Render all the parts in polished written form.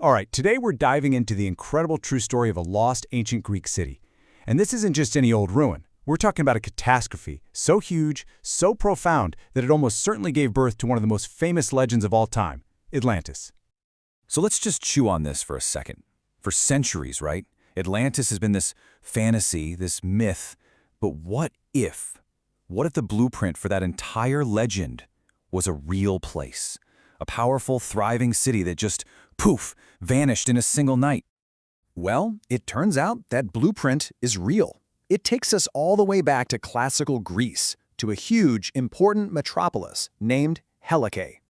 All right, today we're diving into the incredible true story of a lost ancient Greek city. And this isn't just any old ruin. We're talking about a catastrophe so huge, so profound, that it almost certainly gave birth to one of the most famous legends of all time, Atlantis. So let's just chew on this for a second. For centuries, right? Atlantis has been this fantasy, this myth. But what if? What if the blueprint for that entire legend was a real place? A powerful, thriving city that just, poof, vanished in a single night. Well, it turns out that blueprint is real. It takes us all the way back to classical Greece, to a huge, important metropolis named Helike.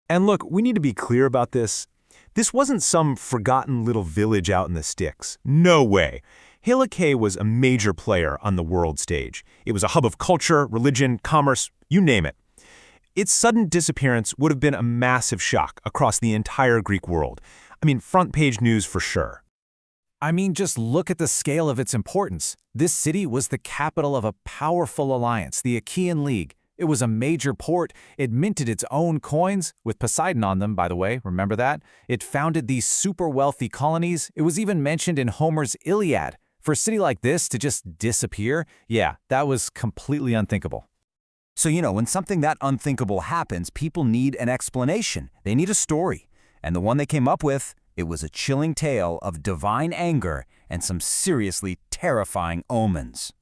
And look, we need to be clear about this. This wasn't some forgotten little village out in the sticks. No way. Helike was a major player on the world stage. It was a hub of culture, religion, commerce, you name it. Its sudden disappearance would have been a massive shock across the entire Greek world. I mean, front-page news for sure. I mean, just look at the scale of its importance. This city was the capital of a powerful alliance, the Achaean League. It was a major port. It minted its own coins, with Poseidon on them, by the way, remember that? It founded these super wealthy colonies. It was even mentioned in Homer's Iliad. For a city like this to just disappear, yeah, that was completely unthinkable. So, when something that unthinkable happens, people need an explanation. They need a story. And the one they came up with, it was a chilling tale of divine anger and some seriously terrifying omens.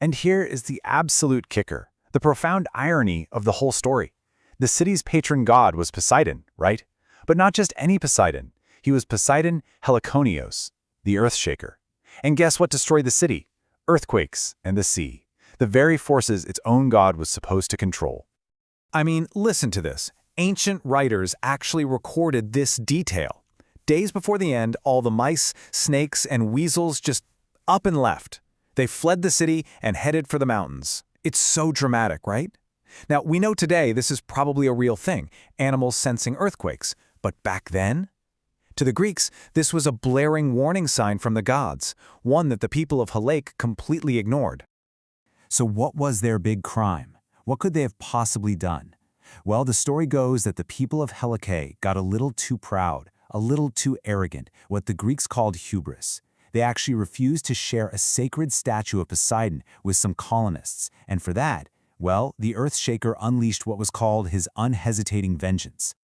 And here is the absolute kicker, the profound irony of the whole story. The city's patron god was Poseidon, right? But not just any Poseidon. He was Poseidon Helikonios, the earthshaker. And guess what destroyed the city? Earthquakes and the sea. The very forces its own god was supposed to control. I mean, listen to this. Ancient writers actually recorded this detail. Days before the end, all the mice, snakes, and weasels just up and left. They fled the city and headed for the mountains. It's so dramatic, right? Now, we know today this is probably a real thing, animals sensing earthquakes. But back then? To the Greeks, this was a blaring warning sign from the gods, one that the people of Helike completely ignored. So what was their big crime? What could they have possibly done? Well, the story goes that the people of Helike got a little too proud, a little too arrogant, what the Greeks called hubris. They actually refused to share a sacred statue of Poseidon with some colonists, and for that, well, the Earthshaker unleashed what was called his unhesitating vengeance.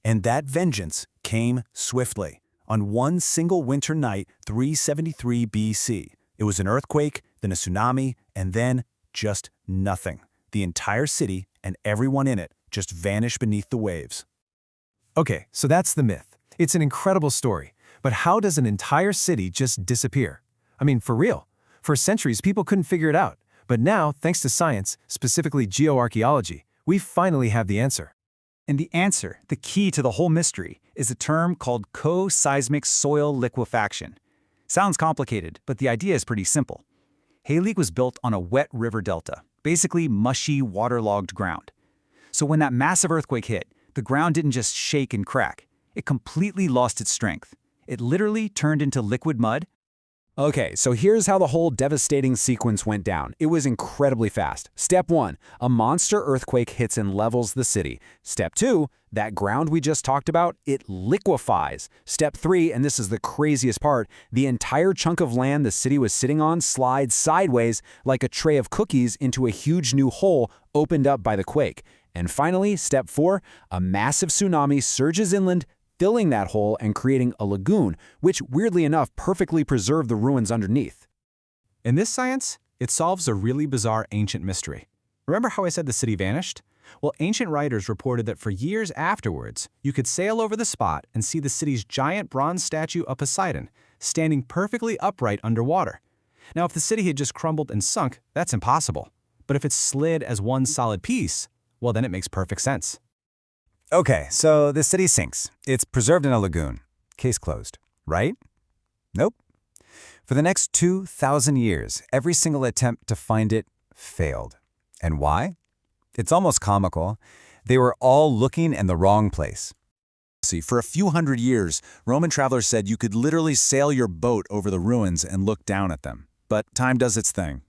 And that vengeance came swiftly. On one single winter night, 373 BC. It was an earthquake, then a tsunami, and then just nothing. The entire city and everyone in it just vanished beneath the waves. Okay, so that's the myth. It's an incredible story. But how does an entire city just disappear? I mean, for real. For centuries, people couldn't figure it out. But now, thanks to science, specifically geoarchaeology, we finally have the answer. And the answer, the key to the whole mystery, is a term called co-seismic soil liquefaction. Sounds complicated, but the idea is pretty simple. Helike was built on a wet river delta, basically mushy, waterlogged ground. So when that massive earthquake hit, the ground didn't just shake and crack. It completely lost its strength. It literally turned into liquid mud. Okay, so here's how the whole devastating sequence went down. It was incredibly fast. Step 1, a monster earthquake hits and levels the city. Step 2, that ground we just talked about, it liquefies. Step 3, and this is the craziest part, the entire chunk of land the city was sitting on slides sideways like a tray of cookies into a huge new hole opened up by the quake. And finally, step 4, a massive tsunami surges inland, filling that hole and creating a lagoon, which, weirdly enough, perfectly preserved the ruins underneath. In this science, it solves a really bizarre ancient mystery. Remember how I said the city vanished? Well, ancient writers reported that for years afterwards, you could sail over the spot and see the city's giant bronze statue of Poseidon, standing perfectly upright underwater. Now, if the city had just crumbled and sunk, that's impossible. But if it slid as one solid piece, well, then it makes perfect sense. Okay, so the city sinks. It's preserved in a lagoon. Case closed, right? Nope. For the next 2,000 years, every single attempt to find it failed. And why? It's almost comical. They were all looking in the wrong place. See, for a few hundred years, Roman travelers said you could literally sail your boat over the ruins and look down at them. But time does its thing,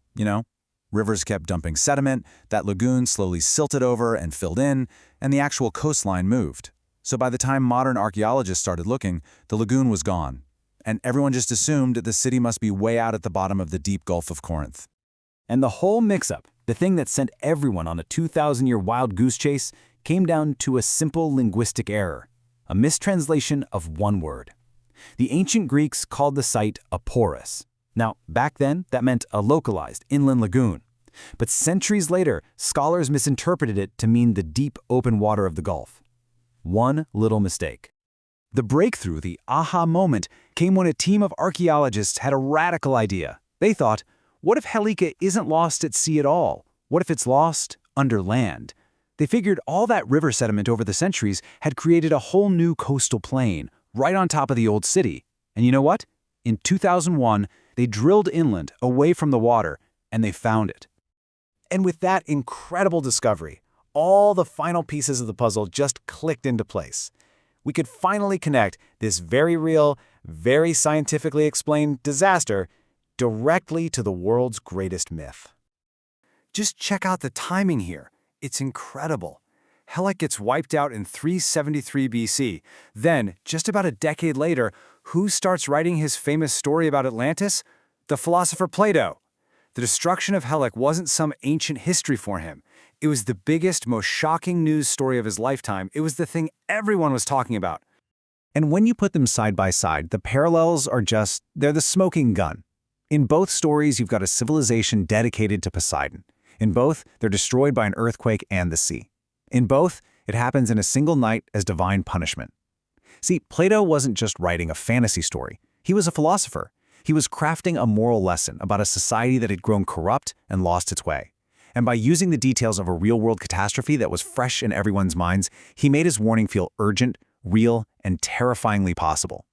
Rivers kept dumping sediment, that lagoon slowly silted over and filled in, and the actual coastline moved. So by the time modern archaeologists started looking, the lagoon was gone, and everyone just assumed that the city must be way out at the bottom of the deep Gulf of Corinth. And the whole mix-up, the thing that sent everyone on a 2,000-year wild goose chase, came down to a simple linguistic error, a mistranslation of one word. The ancient Greeks called the site a porous. Now, back then, that meant a localized inland lagoon. But centuries later, scholars misinterpreted it to mean the deep open water of the Gulf. One little mistake. The breakthrough, the aha moment, came when a team of archaeologists had a radical idea. They thought, what if Helike isn't lost at sea at all? What if it's lost under land? They figured all that river sediment over the centuries had created a whole new coastal plain right on top of the old city. And you know what? In 2001, they drilled inland, away from the water, and they found it. And with that incredible discovery, all the final pieces of the puzzle just clicked into place. We could finally connect this very real, very scientifically explained disaster directly to the world's greatest myth. Just check out the timing here. It's incredible. Helike gets wiped out in 373 BC. Then, just about a decade later, who starts writing his famous story about Atlantis? The philosopher Plato. The destruction of Helike wasn't some ancient history for him. It was the biggest, most shocking news story of his lifetime. It was the thing everyone was talking about. And when you put them side by side, the parallels are they're the smoking gun. In both stories, you've got a civilization dedicated to Poseidon. In both, they're destroyed by an earthquake and the sea. In both, it happens in a single night as divine punishment. See, Plato wasn't just writing a fantasy story. He was a philosopher. He was crafting a moral lesson about a society that had grown corrupt and lost its way. And by using the details of a real-world catastrophe that was fresh in everyone's minds, he made his warning feel urgent, real, and terrifyingly possible.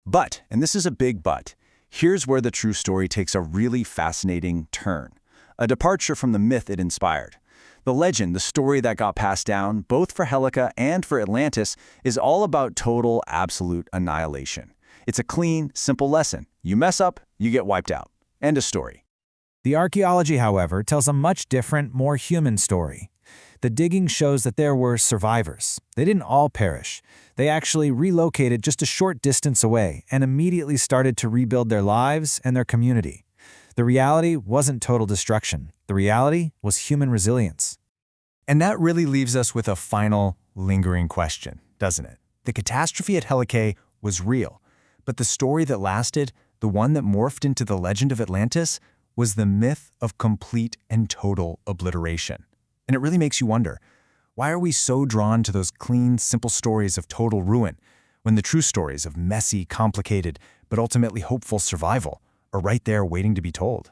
But, and this is a big but, here's where the true story takes a really fascinating turn. A departure from the myth it inspired. The legend, the story that got passed down, both for Helike and for Atlantis, is all about total, absolute annihilation. It's a clean, simple lesson. You mess up, you get wiped out. End of story. The archaeology, however, tells a much different, more human story. The digging shows that there were survivors. They didn't all perish. They actually relocated just a short distance away and immediately started to rebuild their lives and their community. The reality wasn't total destruction. The reality was human resilience. And that really leaves us with a final, lingering question, doesn't it? The catastrophe at Helike was real, but the story that lasted, the one that morphed into the legend of Atlantis, was the myth of complete and total obliteration. And it really makes you wonder, why are we so drawn to those clean, simple stories of total ruin, when the true stories of messy, complicated, but ultimately hopeful survival are right there waiting to be told?